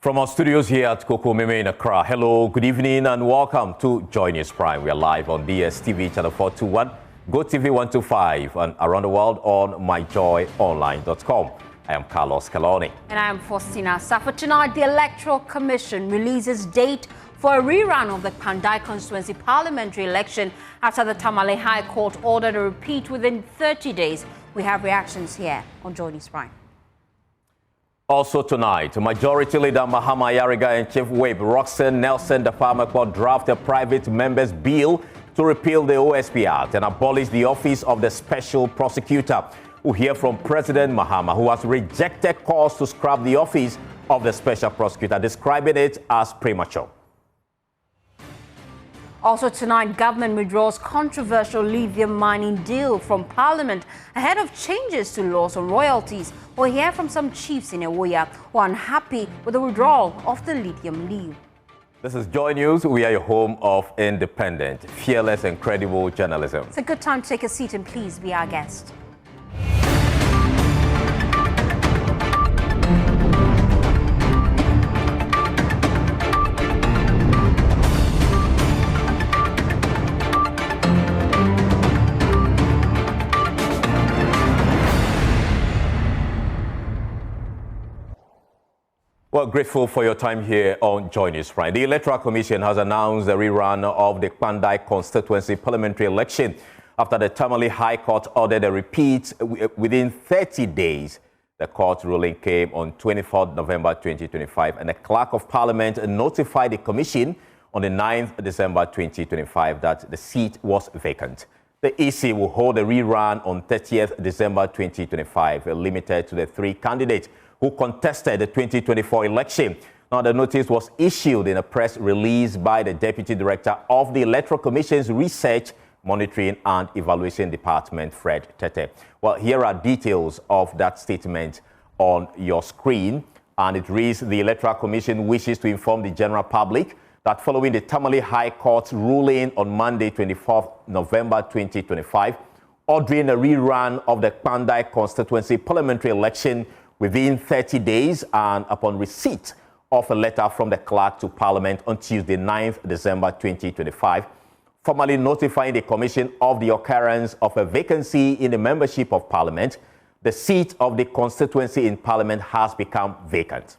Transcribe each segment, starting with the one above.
From our studios here at Kokomeme in Accra, hello, good evening and welcome to Joy News Prime. We are live on DSTV channel 421, GoTV 125 and around the world on myjoyonline.com. I am Carlos Kaloni. And I am Faustina Safa. Tonight, the Electoral Commission releases date for a rerun of the Kpandai constituency parliamentary election after the Tamale High Court ordered a repeat within 30 days. We have reactions here on Joy News Prime. Also tonight, Majority Leader Mahama Yariga and Chief Whip Roxanne Nelson Dapama draft a private members bill to repeal the OSP Act and abolish the office of the special prosecutor. We'll hear from President Mahama, who has rejected calls to scrap the office of the special prosecutor, describing it as premature. Also tonight, government withdraws controversial lithium mining deal from Parliament ahead of changes to laws on royalties. We'll hear from some chiefs in Ewoya who are unhappy with the withdrawal of the lithium deal. This is Joy News. We are your home of independent, fearless and credible journalism. It's a good time to take a seat and please be our guest. Well, grateful for your time here on Joy News Prime. The Electoral Commission has announced the rerun of the Kpandai constituency parliamentary election after the Tamale High Court ordered a repeat within 30 days. The court ruling came on 24th November 2025, and the Clerk of Parliament notified the Commission on the 9th December 2025 that the seat was vacant. The EC will hold a rerun on 30th December 2025, limited to the 3 candidates who contested the 2024 election. Now, the notice was issued in a press release by the Deputy Director of the Electoral Commission's Research, Monitoring and Evaluation Department, Fred Tete. Well, here are details of that statement on your screen, and it reads: the Electoral Commission wishes to inform the general public that following the Tamale High Court's ruling on Monday, 24th November 2025, ordering a rerun of the Kpandai constituency parliamentary election within 30 days and upon receipt of a letter from the Clerk to Parliament on Tuesday, 9th December 2025, formally notifying the Commission of the occurrence of a vacancy in the membership of Parliament, the seat of the constituency in Parliament has become vacant.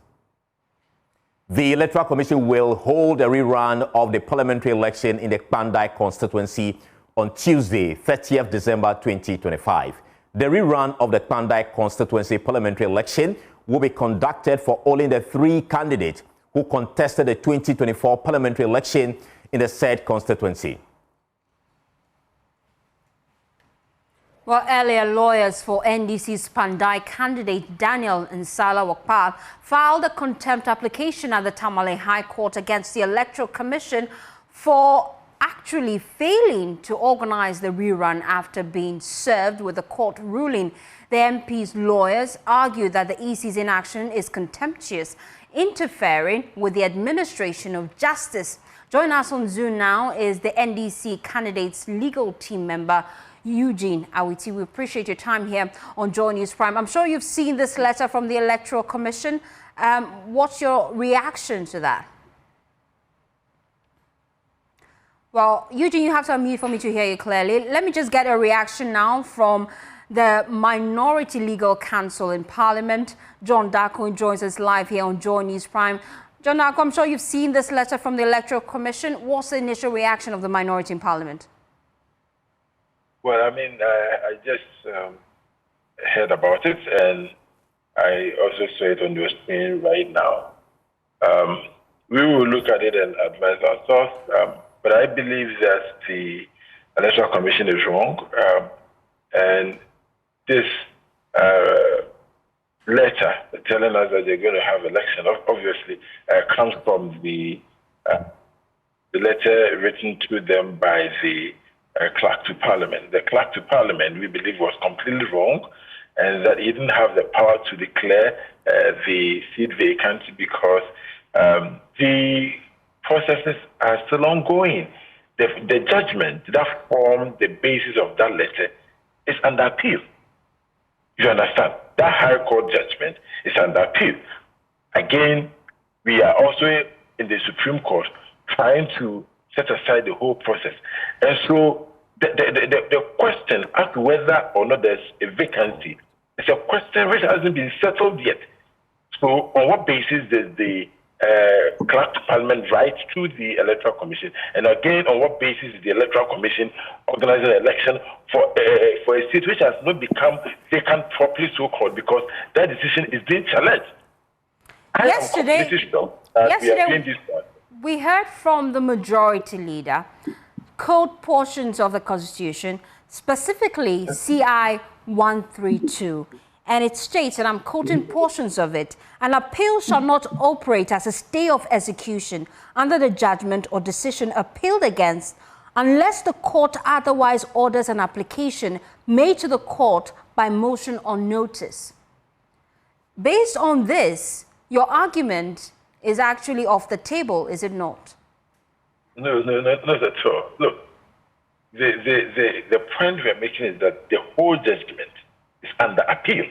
The Electoral Commission will hold a rerun of the parliamentary election in the Kpandai constituency on Tuesday, 30th December 2025. The rerun of the Kpandai constituency parliamentary election will be conducted for only the 3 candidates who contested the 2024 parliamentary election in the said constituency. Well, earlier, lawyers for NDC's Kpandai candidate Daniel Nsala Wakpal filed a contempt application at the Tamale High Court against the Electoral Commission for actually failing to organize the rerun after being served with a court ruling. The MP's lawyers argue that the EC's inaction is contemptuous, interfering with the administration of justice. Joining us on Zoom now is the NDC candidate's legal team member, Eugene Awiti. We appreciate your time here on Joy News Prime. I'm sure you've seen this letter from the Electoral Commission. What's your reaction to that? Well, Eugene, you have to unmute for me to hear you clearly. Let me just get a reaction now from the Minority Legal Counsel in Parliament. John Darko joins us live here on Joy News Prime. John Darko, I'm sure you've seen this letter from the Electoral Commission. What's the initial reaction of the minority in Parliament? Well, I mean, I just heard about it, and I also saw it on your screen right now. We will look at it and advise our thoughts. But I believe that the Electoral Commission is wrong, and this letter telling us that they're going to have election obviously comes from the letter written to them by the Clerk to Parliament. The Clerk to Parliament, we believe, was completely wrong, and that he didn't have the power to declare the seat vacant because the processes are still ongoing. The judgment that formed the basis of that letter is under appeal. You understand? That High Court judgment is under appeal. Again, we are also in the Supreme Court trying to set aside the whole process. And so the question as to whether or not there's a vacancy is a question which hasn't been settled yet. So on what basis does the clerk to Parliament write to the Electoral Commission? And again, on what basis is the Electoral Commission organizing an election for a seat which has not become vacant properly so-called, because that decision is being challenged? Yesterday, we heard from the majority leader quote portions of the Constitution, specifically CI 132. And it states, and I'm quoting portions of it, an appeal shall not operate as a stay of execution under the judgment or decision appealed against unless the court otherwise orders an application made to the court by motion or notice. Based on this, your argument is actually off the table, is it not? No, not at all. Look, the point we're making is that the whole judgment is under appeal.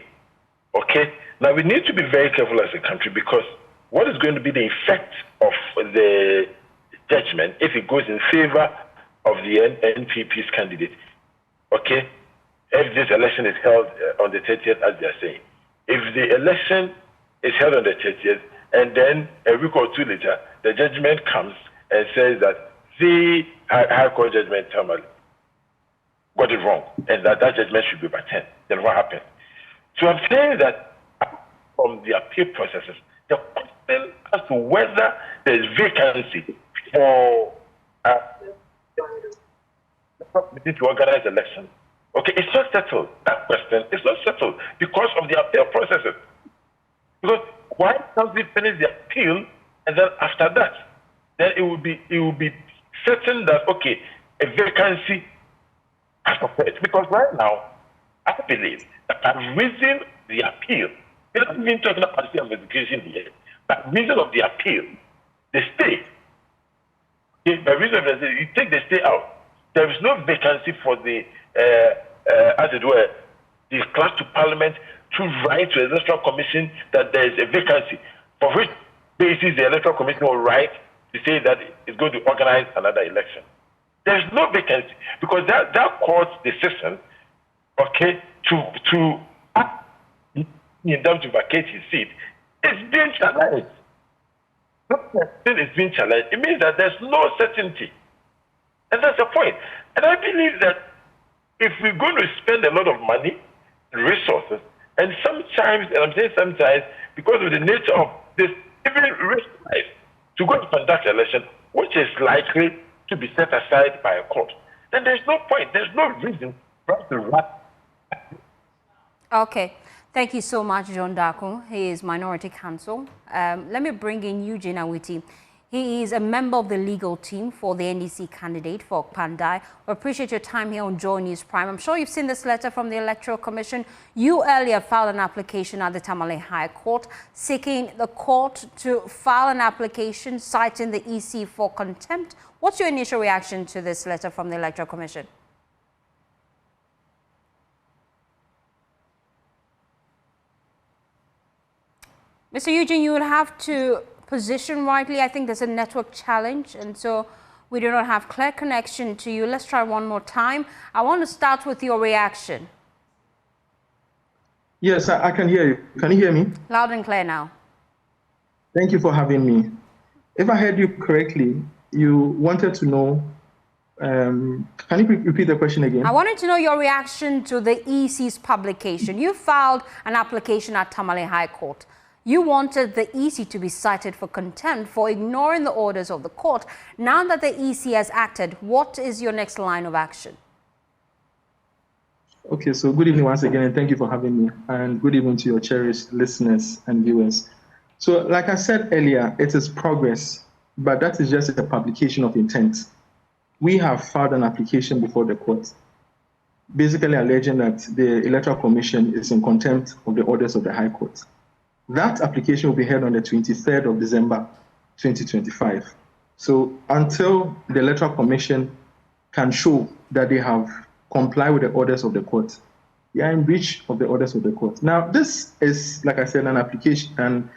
Okay? Now, we need to be very careful as a country, because what is going to be the effect of the judgment if it goes in favor of the NPP's candidate? Okay? If this election is held on the 30th, as they are saying. If the election is held on the 30th, and then a week or two later, the judgment comes and says that the High Court judgment got it wrong, and that judgment should be overturned, then what happens? So I'm saying that from the appeal processes, the question as to whether there is vacancy for to organize elections, okay, it's not settled. That question is not settled because of the appeal processes. Because why can't we finish the appeal, and then after that, then it will be certain that, okay, a vacancy has occurred. Because right now, I believe that by reason the appeal, we're not even talking about the investigation here, by reason of the appeal, the stay, okay, by reason of the stay, you take the stay out, there is no vacancy for the, as it were, the clerk to Parliament to write to the Electoral Commission that there is a vacancy, for which basis the Electoral Commission will write to say that it's going to organize another election. There is no vacancy, because that court's decision, okay, to act in terms to vacate his seat, is being challenged. It's being challenged. It means that there's no certainty. And that's the point. And I believe that if we're going to spend a lot of money and resources, and sometimes, and I'm saying sometimes, because of the nature of this, even risk life, to go and conduct an election, which is likely to be set aside by a court, then there's no point, there's no reason for us to run. Okay. Thank you so much, John Darko. He is Minority Counsel. Let me bring in Eugene Awiti. He is a member of the legal team for the NDC candidate for Kpandai. We appreciate your time here on Joy News Prime. I'm sure you've seen this letter from the Electoral Commission. You earlier filed an application at the Tamale High Court seeking the court to file an application citing the EC for contempt. What's your initial reaction to this letter from the Electoral Commission? Mr. Eugene, you would have to position rightly. I think there's a network challenge, and so we do not have clear connection to you. Let's try one more time. I want to start with your reaction. Yes, I can hear you. Can you hear me? Loud and clear now. Thank you for having me. If I heard you correctly, you wanted to know, can you repeat the question again? I wanted to know your reaction to the EC's publication. You filed an application at Tamale High Court. You wanted the EC to be cited for contempt for ignoring the orders of the court. Now that the EC has acted, what is your next line of action? Okay, so good evening once again, and thank you for having me. And good evening to your cherished listeners and viewers. So like I said earlier, it is progress, but that is just a publication of intent. We have filed an application before the court, basically alleging that the Electoral Commission is in contempt of the orders of the High Court. That application will be held on the 23rd of December, 2025. So until the Electoral Commission can show that they have complied with the orders of the court, they are in breach of the orders of the court. Now, this is, like I said, an application, and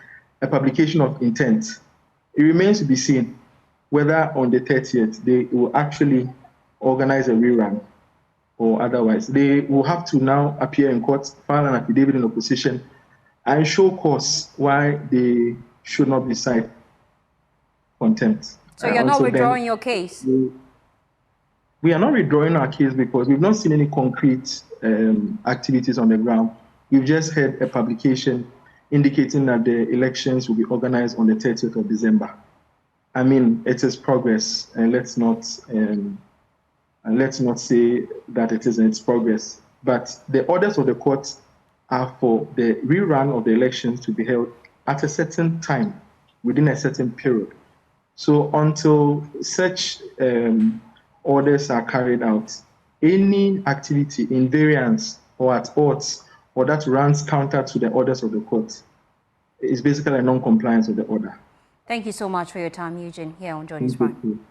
a publication of intent. It remains to be seen whether on the 30th they will actually organize a rerun or otherwise. They will have to now appear in court, file an affidavit in opposition, and show cause why they should not be cited contempt. So you're not withdrawing your case? We are not withdrawing our case because we've not seen any concrete activities on the ground. We've just heard a publication indicating that the elections will be organized on the 30th of December. I mean, it is progress, and let's not say that it isn't. It's progress. But the orders of the court are for the rerun of the elections to be held at a certain time, within a certain period. So until such orders are carried out, any activity in variance or at odds or that runs counter to the orders of the court is basically a non-compliance of the order. Thank you so much for your time, Eugene, here on Join Us Prime.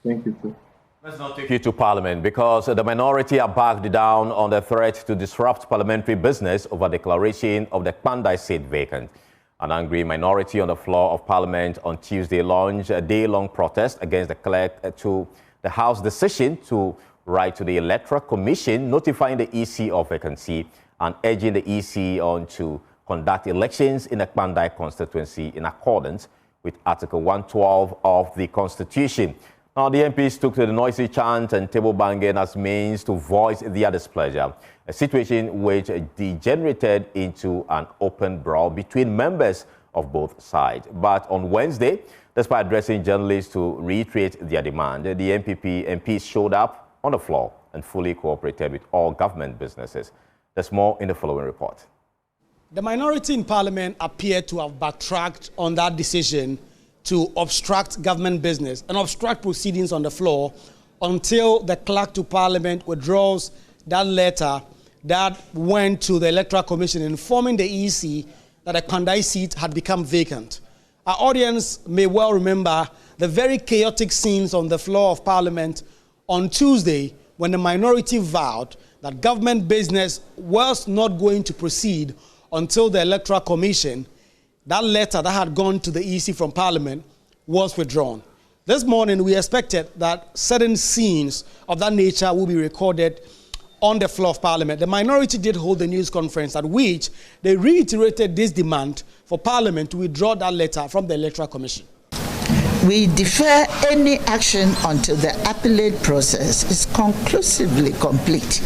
Thank you, too. Let's not take you to Parliament because the minority are backed down on the threat to disrupt parliamentary business over declaration of the Kpandai seat vacant. An angry minority on the floor of Parliament on Tuesday launched a day-long protest against the clerk to the House decision to write to the Electoral Commission notifying the EC of vacancy and urging the EC on to conduct elections in the Kpandai constituency in accordance with Article 112 of the Constitution. Now, the MPs took to the noisy chant and table banging as means to voice their displeasure, a situation which degenerated into an open brawl between members of both sides. But on Wednesday, despite addressing journalists to reiterate their demand, the MPs showed up on the floor and fully cooperated with all government businesses. There's more in the following report. The minority in Parliament appeared to have backtracked on that decision to obstruct government business and obstruct proceedings on the floor until the clerk to Parliament withdraws that letter that went to the Electoral Commission informing the EC that the Kpandai seat had become vacant. Our audience may well remember the very chaotic scenes on the floor of Parliament on Tuesday when the minority vowed that government business was not going to proceed until the Electoral Commission, that letter that had gone to the EC from Parliament, was withdrawn. This morning, we expected that certain scenes of that nature will be recorded on the floor of Parliament. The minority did hold a news conference at which they reiterated this demand for Parliament to withdraw that letter from the Electoral Commission. We defer any action until the appellate process is conclusively complete,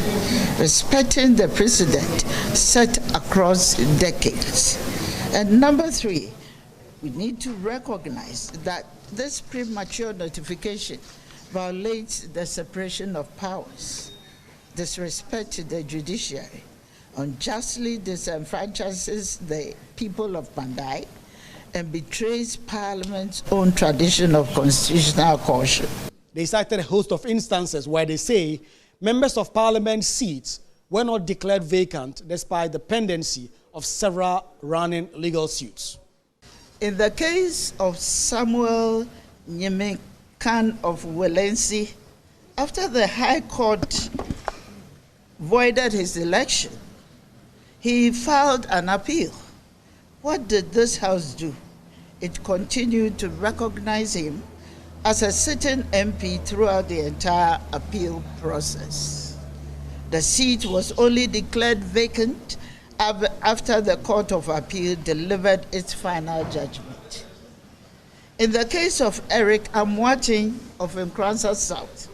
respecting the precedent set across decades. And number three, we need to recognize that this premature notification violates the separation of powers, disrespect to the judiciary, unjustly disenfranchises the people of Kpandai, and betrays Parliament's own tradition of constitutional caution. They cited a host of instances where they say members of Parliament seats were not declared vacant despite the pendency of several running legal suits. In the case of Samuel Nyemikan of Wellensi, after the High Court voided his election, he filed an appeal. What did this House do? It continued to recognize him as a sitting MP throughout the entire appeal process. The seat was only declared vacant after the Court of Appeal delivered its final judgment. In the case of Eric Amwating of Nkranza South,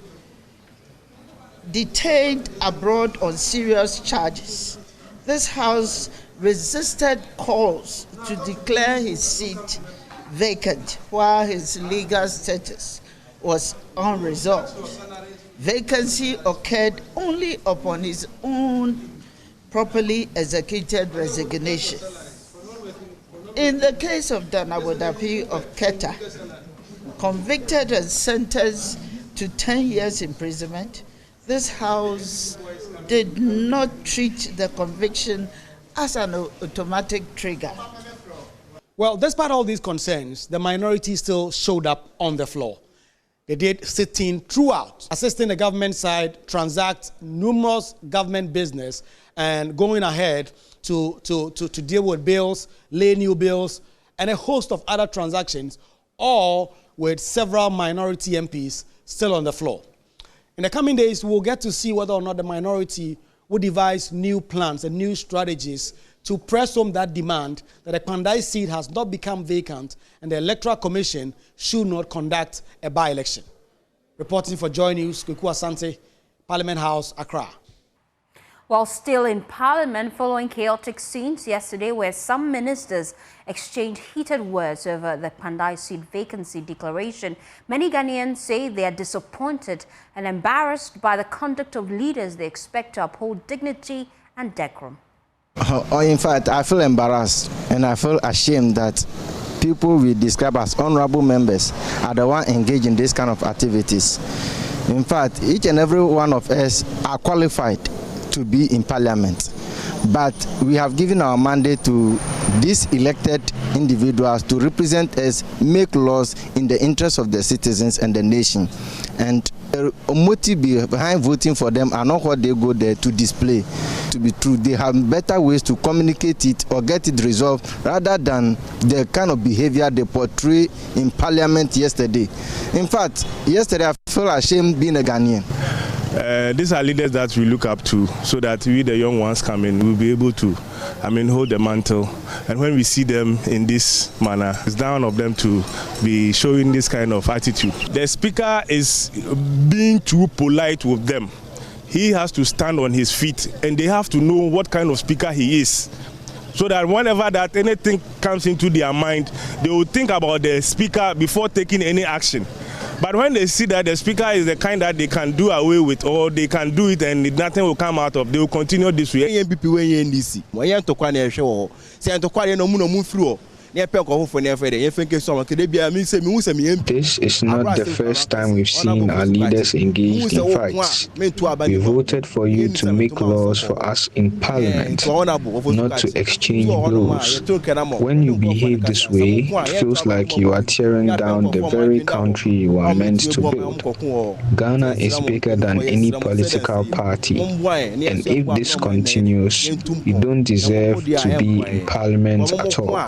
detained abroad on serious charges, this House resisted calls to declare his seat vacant while his legal status was unresolved. Vacancy occurred only upon his own properly executed resignation. In the case of Danawodapi of Keta, convicted and sentenced to 10 years imprisonment, this House did not treat the conviction as an automatic trigger. Well, despite all these concerns, the minority still showed up on the floor. They did sit-in throughout, assisting the government side transact numerous government business and going ahead to deal with bills, lay new bills, and a host of other transactions, all with several minority MPs still on the floor. In the coming days, we'll get to see whether or not the minority will devise new plans and new strategies to press home that demand that the Kpandai seat has not become vacant and the Electoral Commission should not conduct a by-election. Reporting for Joy News, Kweku Asante, Parliament House, Accra. While still in Parliament, following chaotic scenes yesterday where some ministers exchanged heated words over the Kpandai seat vacancy declaration, many Ghanaians say they are disappointed and embarrassed by the conduct of leaders they expect to uphold dignity and decorum. In fact, I feel embarrassed and I feel ashamed that people we describe as honorable members are the ones engaged in this kind of activities. In fact, each and every one of us are qualified to be in Parliament, but we have given our mandate to these elected individuals to represent us, make laws in the interest of the citizens and the nation. And the motive behind voting for them are not what they go there to display to be true. They have better ways to communicate it or get it resolved rather than the kind of behavior they portray in Parliament yesterday. In fact, yesterday I felt ashamed being a Ghanaian. These are leaders that we look up to, so that we, the young ones, come in, we'll be able to, hold the mantle. And when we see them in this manner, it's down of them to be showing this kind of attitude. The speaker is being too polite with them. He has to stand on his feet, and they have to know what kind of speaker he is, so that whenever that anything comes into their mind, they will think about the speaker before taking any action. But when they see that the speaker is the kind that they can do away with, or they can do it and nothing will come out of, they will continue this way. This is not the first time we've seen our leaders engaged in fights. We voted for you to make laws for us in Parliament, not to exchange blows. When you behave this way, it feels like you are tearing down the very country you are meant to build. Ghana is bigger than any political party, and if this continues, you don't deserve to be in Parliament at all.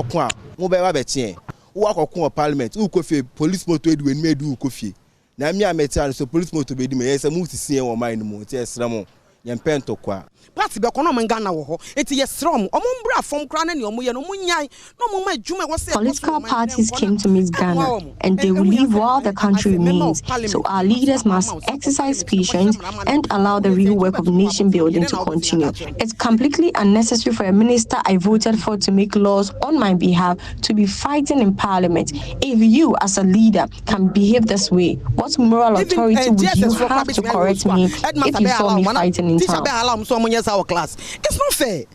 Parliament, police motor when me do coffee. Na me ametia so police motor be di me yes mu sisi en wo man no mu ti esramo yempento kwa party be kono man Ghana wo ho eti yesrom omombra fom kra na ne omoye no munyai no moma adwuma wo say political parties came to meet Ghana and they will leave while the country remains, so our leaders must exercise patience and allow the real work of nation building to continue. It's completely unnecessary for a minister I voted for to make laws on my behalf to be fighting in Parliament. If you as a leader can behave this way, what moral authority would you have to correct me if you saw me fighting in town? Our class. It's not fair.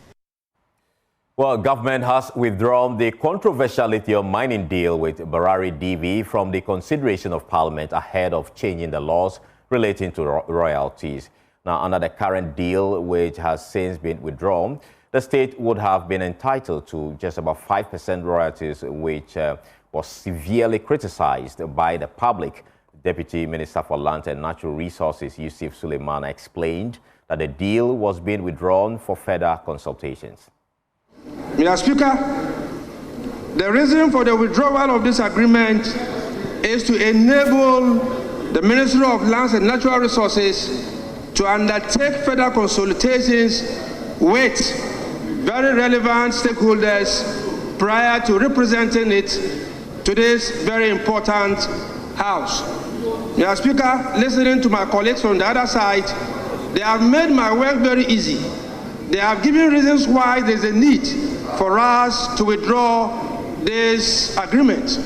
Well, government has withdrawn the controversial lithium mining deal with Barari DV from the consideration of Parliament ahead of changing the laws relating to royalties. Now, under the current deal, which has since been withdrawn, the state would have been entitled to just about 5% royalties, which was severely criticized by the public. Deputy Minister for Land and Natural Resources, Yusuf Suleiman, explained that the deal was being withdrawn for further consultations. Mr. Speaker, the reason for the withdrawal of this agreement is to enable the Ministry of Lands and Natural Resources to undertake further consultations with very relevant stakeholders prior to representing it to this very important House. Mr. Speaker, listening to my colleagues from the other side, they have made my work very easy. They have given reasons why there's a need for us to withdraw this agreement.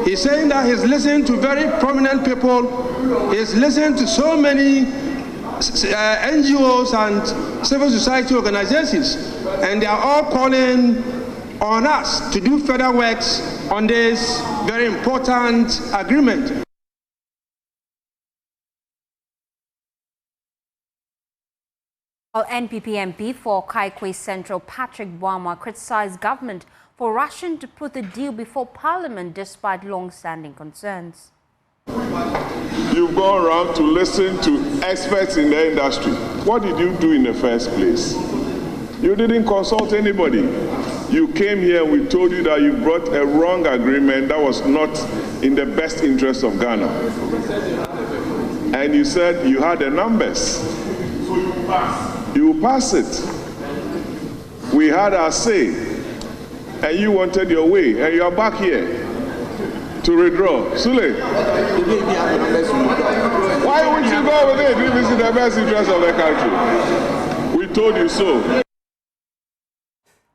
He's saying that he's listened to very prominent people. He's listened to so many NGOs and civil society organizations, and they are all calling on us to do further works on this very important agreement. Well, NPP MP for Kaikwe Central Patrick Boama criticized government for rushing to put the deal before Parliament despite long-standing concerns. You've gone around to listen to experts in the industry. What did you do in the first place? You didn't consult anybody. you came here, we told you that you brought a wrong agreement that was not in the best interest of Ghana. And you said you had the numbers. So you pass. You pass it. We had our say. And you wanted your way. And you are back here to withdraw. Sule, why would you go with it if it's in the best interest of the country? We told you so.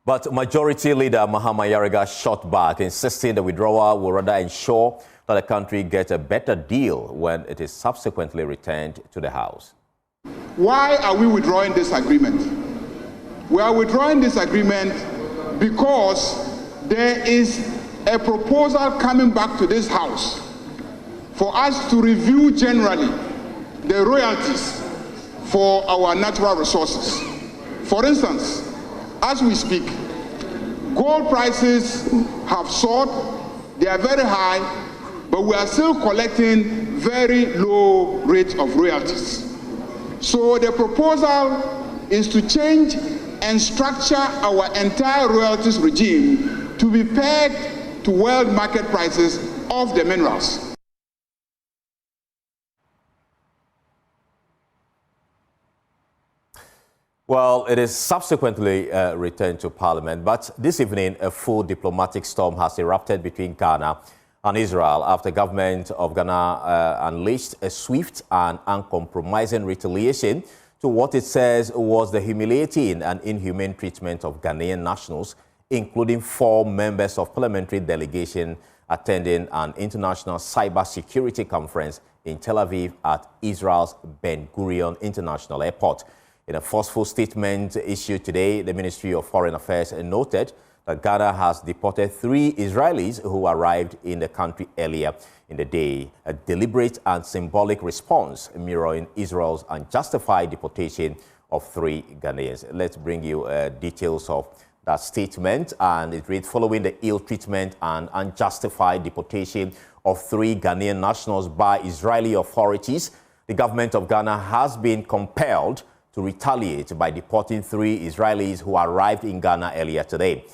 But Majority Leader Mahama Yariga shot back, insisting the withdrawal will rather ensure that the country gets a better deal when it is subsequently returned to the House. Why are we withdrawing this agreement? We are withdrawing this agreement because there is a proposal coming back to this House for us to review generally the royalties for our natural resources. For instance, as we speak, gold prices have soared, they are very high, but we are still collecting very low rates of royalties. So the proposal is to change and structure our entire royalties regime to be pegged to world market prices of the minerals. Well, it is subsequently returned to Parliament, but this evening a full diplomatic storm has erupted between Ghana and Israel after the government of Ghana unleashed a swift and uncompromising retaliation to what it says was the humiliating and inhumane treatment of Ghanaian nationals, including 4 members of parliamentary delegation attending an international cyber security conference in Tel Aviv at Israel's Ben Gurion International Airport. In a forceful statement issued today, the Ministry of Foreign Affairs noted that Ghana has deported 3 Israelis who arrived in the country earlier in the day, a deliberate and symbolic response mirroring Israel's unjustified deportation of 3 Ghanaians. Let's bring you details of that statement, and it reads, following the ill treatment and unjustified deportation of 3 Ghanaian nationals by Israeli authorities, the government of Ghana has been compelled to retaliate by deporting 3 Israelis who arrived in Ghana earlier today.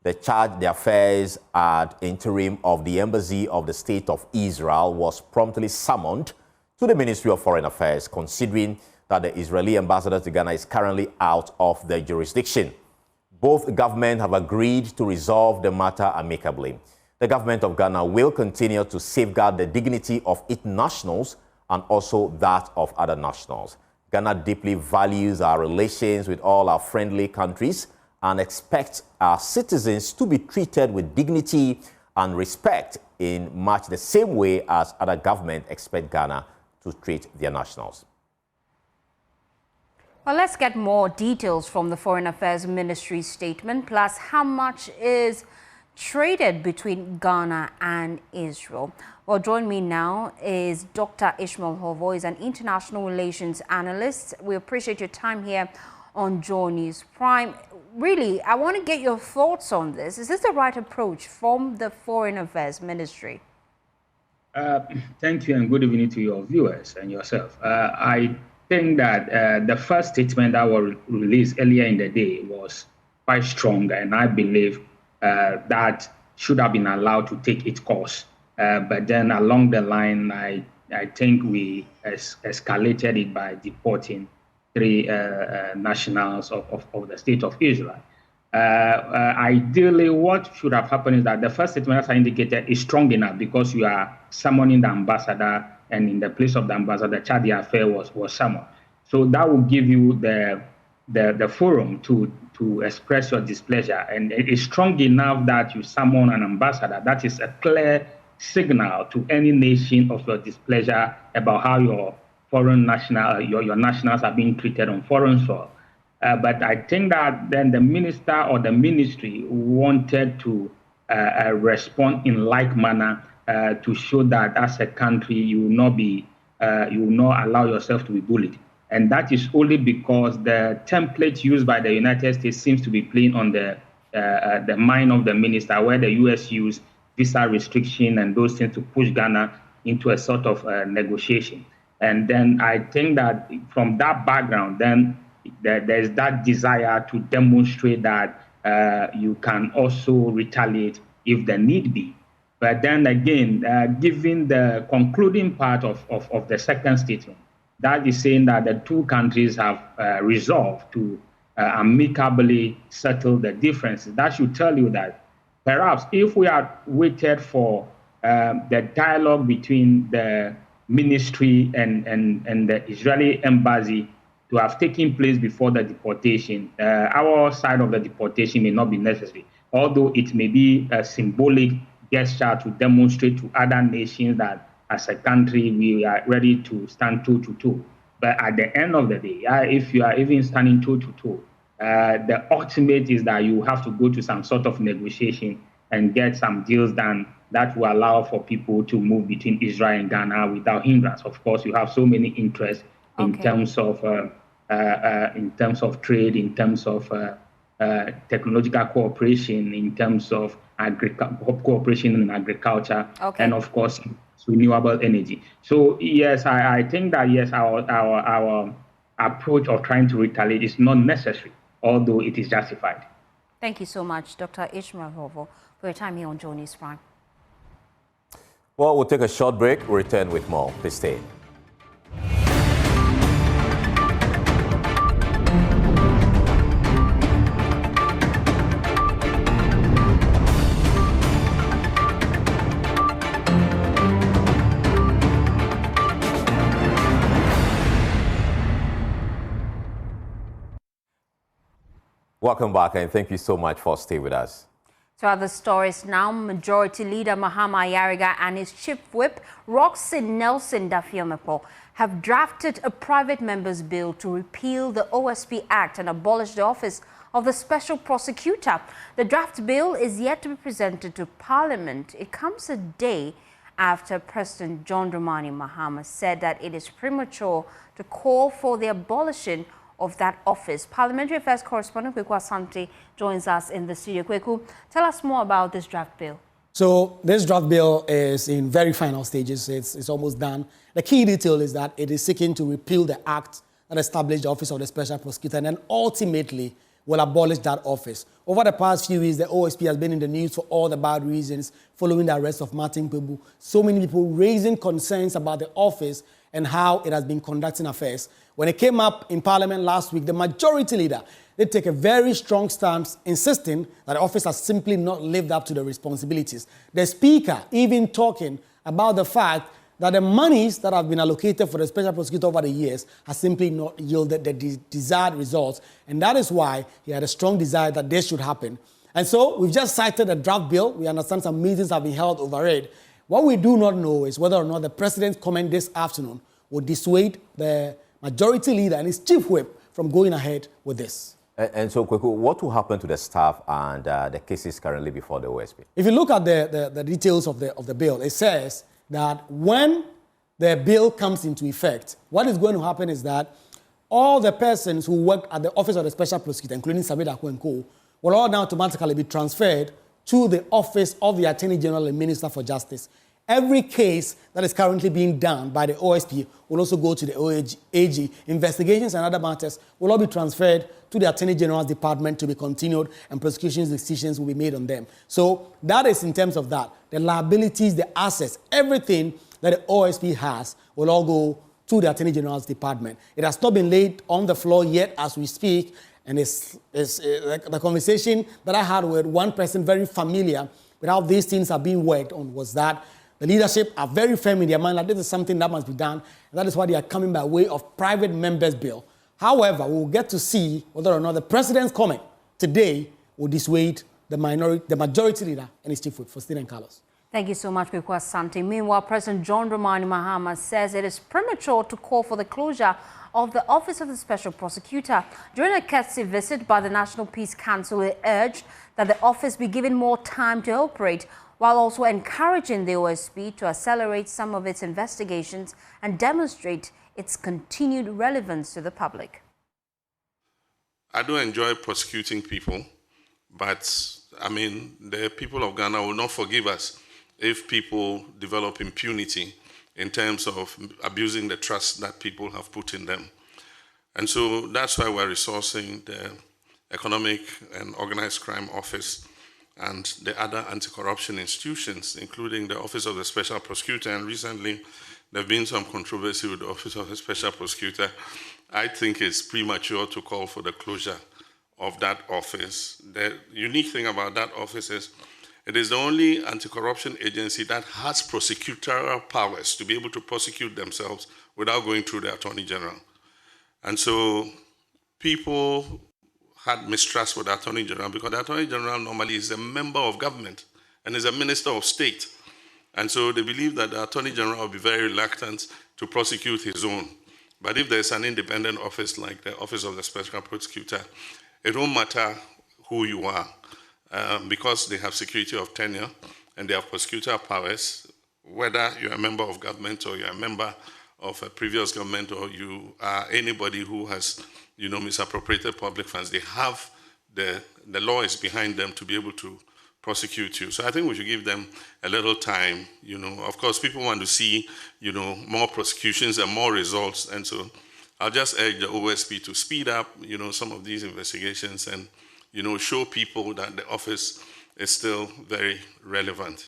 The charge d'affaires at interim of the Embassy of the State of Israel was promptly summoned to the Ministry of Foreign Affairs, considering that the Israeli ambassador to Ghana is currently out of the jurisdiction. Both governments have agreed to resolve the matter amicably. The government of Ghana will continue to safeguard the dignity of its nationals and also that of other nationals. Ghana deeply values our relations with all our friendly countries and expects our citizens to be treated with dignity and respect in much the same way as other governments expect Ghana to treat their nationals. Well, let's get more details from the Foreign Affairs Ministry statement, plus how much is traded between Ghana and Israel. Well, join me now is Dr. Ishmael Hovo, is an international relations analyst. We appreciate your time here on Joy News Prime. Really, I want to get your thoughts on this. Is this the right approach from the Foreign Affairs Ministry? Thank you, and good evening to your viewers and yourself. I think that the first statement that was released earlier in the day was quite strong, and I believe that should have been allowed to take its course. But then along the line, I think we escalated it by deporting 3 nationals of the State of Israel. Ideally, what should have happened is that the first statement, as I indicated, is strong enough because you are summoning the ambassador, and in the place of the ambassador, the charge d'affaires was summoned. So that will give you the forum to express your displeasure. And it is strong enough that you summon an ambassador. That is a clear signal to any nation of your displeasure about how your foreign your nationals are being treated on foreign soil. But I think that then the minister or the ministry wanted to respond in like manner to show that as a country you will not allow yourself to be bullied. And that is only because the template used by the United States seems to be playing on the mind of the minister, where the U.S. used visa restriction and those things to push Ghana into a sort of negotiation. And then I think that from that background, then there's that desire to demonstrate that you can also retaliate if the need be. But then again, given the concluding part of the second statement, that is saying that the two countries have resolved to amicably settle the differences. That should tell you that perhaps if we had waited for the dialogue between the ministry and the Israeli embassy to have taken place before the deportation, our side of the deportation may not be necessary, although it may be a symbolic gesture to demonstrate to other nations that as a country we are ready to stand toe to toe. But at the end of the day, if you are even standing toe to toe, the ultimate is that you have to go to some sort of negotiation and get some deals done that will allow for people to move between Israel and Ghana without hindrance. Of course, you have so many interests in terms of trade, in terms of technological cooperation, in terms of cooperation in agriculture, and of course renewable energy. So yes, I think that yes, our approach of trying to retaliate is not necessary, although it is justified. Thank you so much, Dr. Ishmael Hovo, for your time here on Joy News Prime. Well, we'll take a short break. We'll return with more. Please stay. Welcome back, and thank you so much for staying with us. To other stories now, Majority Leader Mahama Ayariga and his Chief Whip, Roxy Nelson Dafiomepo, have drafted a private member's bill to repeal the OSP Act and abolish the office of the Special Prosecutor. The draft bill is yet to be presented to Parliament. It comes a day after President John Dramani Mahama said that it is premature to call for the abolition of that office. Parliamentary Affairs correspondent Kweku Asante joins us in the studio. Kweku, tell us more about this draft bill. So this draft bill is in very final stages. It's almost done. The key detail is that it is seeking to repeal the act that established the office of the Special Prosecutor and then ultimately will abolish that office. Over the past few weeks, the OSP has been in the news for all the bad reasons following the arrest of Martin Kpebu. So many people raising concerns about the office and how it has been conducting affairs. When it came up in Parliament last week, the Majority Leader did take a very strong stance, insisting that the office has simply not lived up to the responsibilities. The Speaker even talking about the fact that the monies that have been allocated for the Special Prosecutor over the years has simply not yielded the desired results. And that is why he had a strong desire that this should happen. And so we've just cited a draft bill. We understand some meetings have been held over it. What we do not know is whether or not the President's comment this afternoon will dissuade the Majority Leader and his Chief Whip from going ahead with this. And so, Kweku, what will happen to the staff and the cases currently before the OSP? If you look at the details of the bill, it says that when the bill comes into effect, what is going to happen is that all the persons who work at the Office of the Special Prosecutor, including Sabeda Kwenko, will all now automatically be transferred to the Office of the Attorney General and Minister for Justice. Every case that is currently being done by the OSP will also go to the AG. Investigations and other matters will all be transferred to the Attorney General's Department to be continued, and prosecution decisions will be made on them. So that is in terms of that. The liabilities, the assets, everything that the OSP has will all go to the Attorney General's Department. It has not been laid on the floor yet as we speak, and it's like the conversation that I had with one person very familiar with how these things are being worked on was that the leadership are very firm in their mind that this is something that must be done, and that is why they are coming by way of private members' bill. However, we'll get to see whether or not the President's comment today will dissuade the Majority Leader and his Chief Whip. For Stephen Carlos. Thank you so much, Kweku Asante. Meanwhile, President John Dramani Mahama says it is premature to call for the closure of the Office of the Special Prosecutor. During a courtesy visit by the National Peace Council, it urged that the office be given more time to operate, while also encouraging the OSP to accelerate some of its investigations and demonstrate its continued relevance to the public. I do enjoy prosecuting people, but I mean, the people of Ghana will not forgive us if people develop impunity in terms of abusing the trust that people have put in them. And so that's why we're resourcing the Economic and Organized Crime Office and the other anti-corruption institutions, including the Office of the Special Prosecutor, and recently there have been some controversy with the Office of the Special Prosecutor. I think it's premature to call for the closure of that office. The unique thing about that office is it is the only anti-corruption agency that has prosecutorial powers to be able to prosecute themselves without going through the Attorney General. And so people had mistrust with the Attorney General because the Attorney General normally is a member of government and is a minister of state. And so they believe that the Attorney General will be very reluctant to prosecute his own. But if there's an independent office like the Office of the Special Prosecutor, it won't matter who you are because they have security of tenure and they have prosecutorial powers, whether you're a member of government or you're a member of a previous government or you are anybody who has, misappropriated public funds. They have the law is behind them to be able to prosecute you. So I think we should give them a little time. Of course, people want to see, more prosecutions and more results. And so I'll just urge the OSP to speed up, some of these investigations and, show people that the office is still very relevant.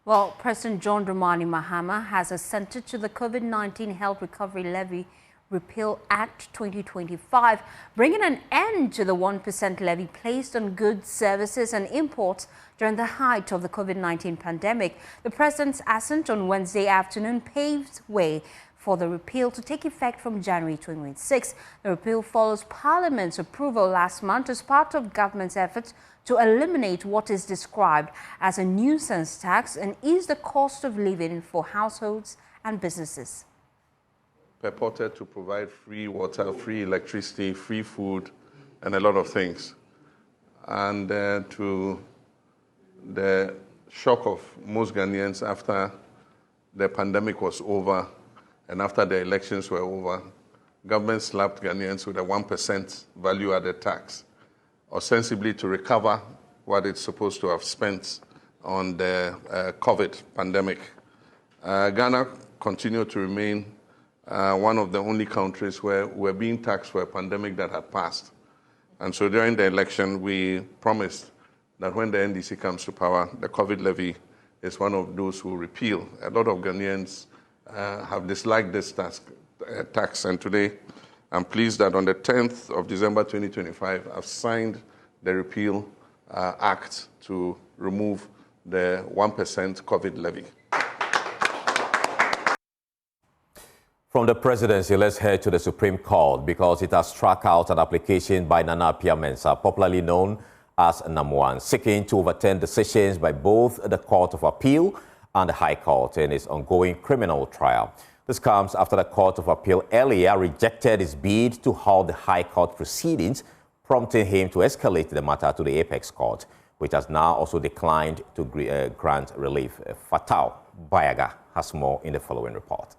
Well, President John Dramani Mahama has assented to the COVID-19 Health Recovery Levy Repeal Act 2025, bringing an end to the 1% levy placed on goods, services and imports during the height of the COVID-19 pandemic. The president's assent on Wednesday afternoon paved way for the repeal to take effect from January 2026. The repeal follows Parliament's approval last month as part of government's efforts to eliminate what is described as a nuisance tax and ease the cost of living for households and businesses. Purported to provide free water, free electricity, free food, and a lot of things. And to the shock of most Ghanaians after the pandemic was over and after the elections were over, government slapped Ghanaians with a 1% value-added tax, ostensibly to recover what it's supposed to have spent on the COVID pandemic. Ghana continued to remain one of the only countries where we're being taxed for a pandemic that had passed. And so during the election, we promised that when the NDC comes to power, the COVID levy is one of those who repeal. A lot of Ghanaians have disliked this tax, and today I'm pleased that on the 10th of December 2025, I've signed the repeal act to remove the 1% COVID levy. From the presidency, let's head to the Supreme Court because it has struck out an application by Nana Appiah-Mensah, popularly known as Nam1, seeking to overturn decisions by both the Court of Appeal and the High Court in its ongoing criminal trial. This comes after the Court of Appeal earlier rejected his bid to halt the High Court proceedings, prompting him to escalate the matter to the Apex Court, which has now also declined to grant relief. Fatau Bayaga has more in the following report.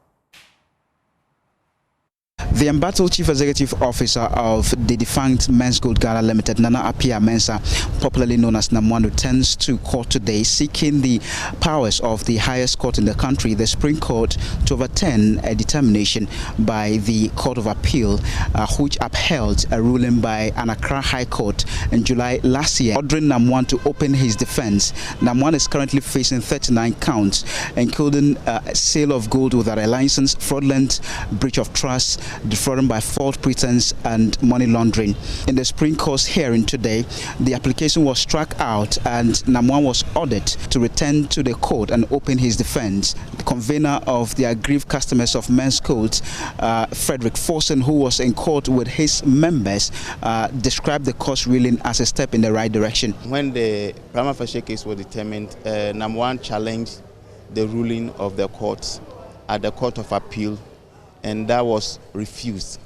The embattled Chief Executive Officer of the defunct Men's Gold Gala Limited, Nana Appiah-Mensah, popularly known as Nam1, returns to court today seeking the powers of the highest court in the country, the Supreme Court, to overturn a determination by the Court of Appeal, which upheld a ruling by an Accra High Court in July last year, ordering Nam1 to open his defense. Nam1 is currently facing 39 counts, including sale of gold without a license, fraudulent breach of trust, defrauding by false pretense and money laundering. In the Supreme Court's hearing today, the application was struck out and Nam1 was ordered to return to the court and open his defense. The convener of the aggrieved customers of Men's Court, Frederick Forsen, who was in court with his members, described the court's ruling as a step in the right direction. When the prima facie case was determined, Nam1 challenged the ruling of the court at the Court of Appeal, and that was refused.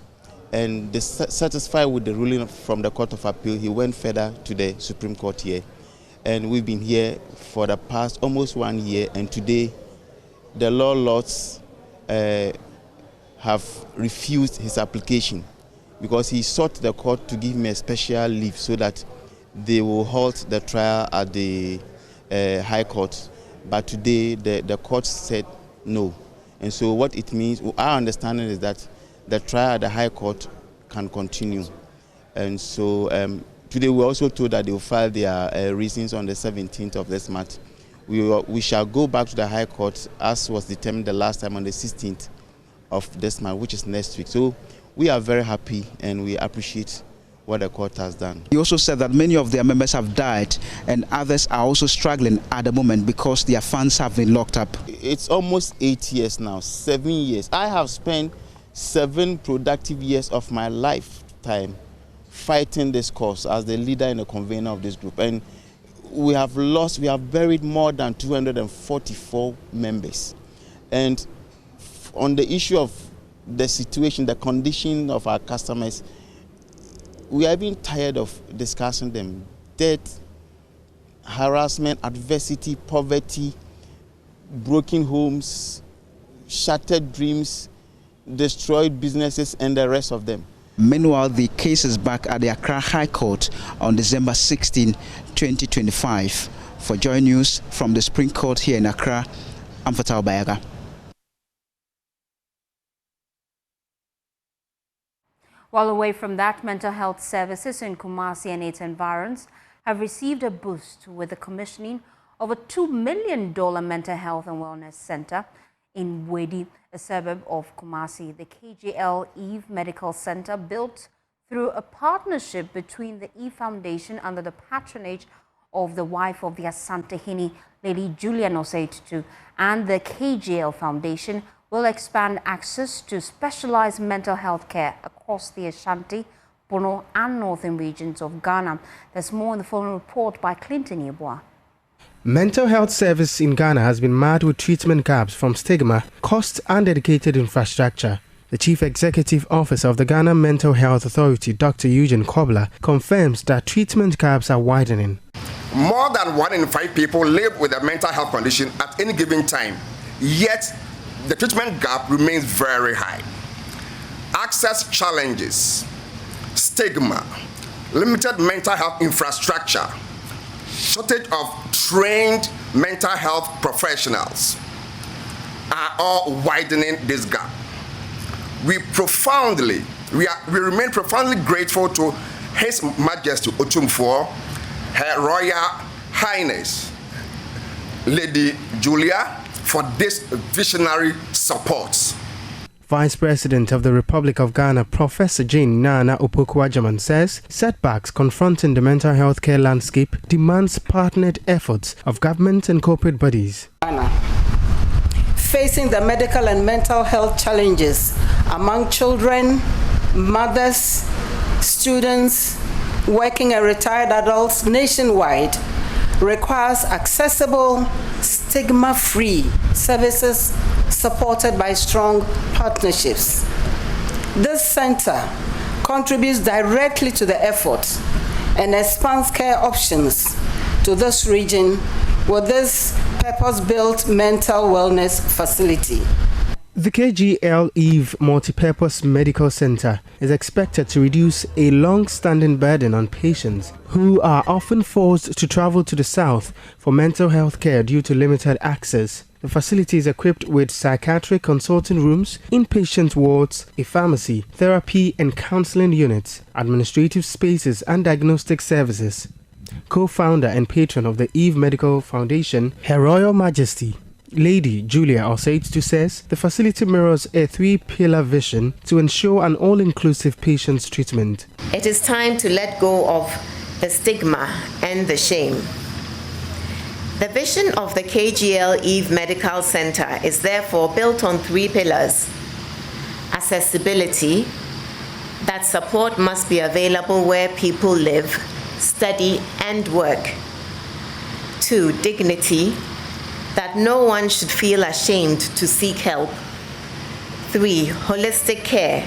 And dissatisfied with the ruling from the Court of Appeal, he went further to the Supreme Court here. And we've been here for the past almost 1 year, and today the law lords have refused his application because he sought the court to give him a special leave so that they will halt the trial at the High Court. But today the court said no. And so what it means, our understanding is that the trial at the High Court can continue. And so today we also told that they will file their reasons on the 17th of this month. We shall go back to the High Court as was determined the last time on the 16th of this month, which is next week. So we are very happy and we appreciate what the court has done. He also said that many of their members have died and others are also struggling at the moment because their funds have been locked up. It's almost 8 years now, 7 years. I have spent 7 productive years of my lifetime fighting this cause as the leader and the convener of this group. And we have buried more than 244 members. And on the issue of the situation, the condition of our customers, we are even tired of discussing them. Death, harassment, adversity, poverty, broken homes, shattered dreams, destroyed businesses, and the rest of them. Meanwhile, the case is back at the Accra High Court on December 16, 2025. For Joy News from the Supreme Court here in Accra, I'm Fatal Bayaga. While away from that, mental health services in Kumasi and its environs have received a boost with the commissioning of a $2 million mental health and wellness center in Wedi, a suburb of Kumasi. The KGL Eve Medical Center, built through a partnership between the Eve Foundation under the patronage of the wife of the Asantehene, Lady Julia Noseitu, and the KGL Foundation, will expand access to specialized mental health care across the Ashanti, Bono, and northern regions of Ghana. There's more in the following report by Clinton Yeboah. Mental health service in Ghana has been marred with treatment gaps from stigma, cost, and dedicated infrastructure. The Chief Executive Officer of the Ghana Mental Health Authority, Dr. Eugene Kobler, confirms that treatment gaps are widening. More than 1 in 5 people live with a mental health condition at any given time, yet the treatment gap remains very high. Access challenges, stigma, limited mental health infrastructure, shortage of trained mental health professionals are all widening this gap. We remain profoundly grateful to His Majesty Otumfuo, Her Royal Highness Lady Julia, for this visionary support. Vice President of the Republic of Ghana, Professor Jane Nana Opoku-Agyemang, says setbacks confronting the mental health care landscape demands partnered efforts of government and corporate bodies. Ghana, facing the medical and mental health challenges among children, mothers, students, working and retired adults nationwide, requires accessible, stigma-free services supported by strong partnerships. This center contributes directly to the effort and expands care options to this region with this purpose-built mental wellness facility. The KGL Eve Multipurpose Medical Center is expected to reduce a long-standing burden on patients who are often forced to travel to the south for mental health care due to limited access. The facility is equipped with psychiatric consulting rooms, inpatient wards, a pharmacy, therapy and counseling units, administrative spaces and diagnostic services. Co-founder and patron of the Eve Medical Foundation, Her Royal Majesty Lady Julia Noseitu, says the facility mirrors a 3-pillar vision to ensure an all-inclusive patient's treatment. It is time to let go of the stigma and the shame. The vision of the KGL Eve Medical Center is therefore built on 3 pillars. Accessibility, that support must be available where people live, study, and work. 2, dignity, that no one should feel ashamed to seek help. 3, holistic care,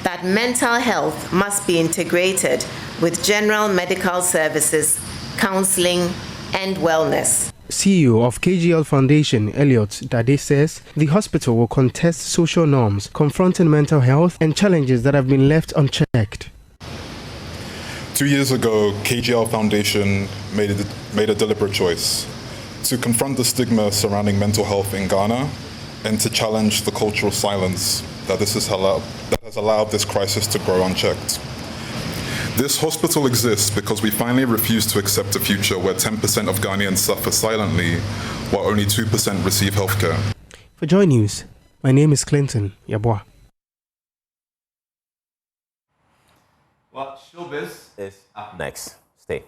that mental health must be integrated with general medical services, counseling, and wellness. CEO of KGL Foundation, Elliot Dade, says the hospital will contest social norms confronting mental health and challenges that have been left unchecked. 2 years ago, KGL Foundation made a deliberate choice to confront the stigma surrounding mental health in Ghana and to challenge the cultural silence that has allowed this crisis to grow unchecked. This hospital exists because we finally refuse to accept a future where 10% of Ghanaians suffer silently, while only 2% receive healthcare. For Joy News, my name is Clinton Yabwa. Well, showbiz is up next. Stay.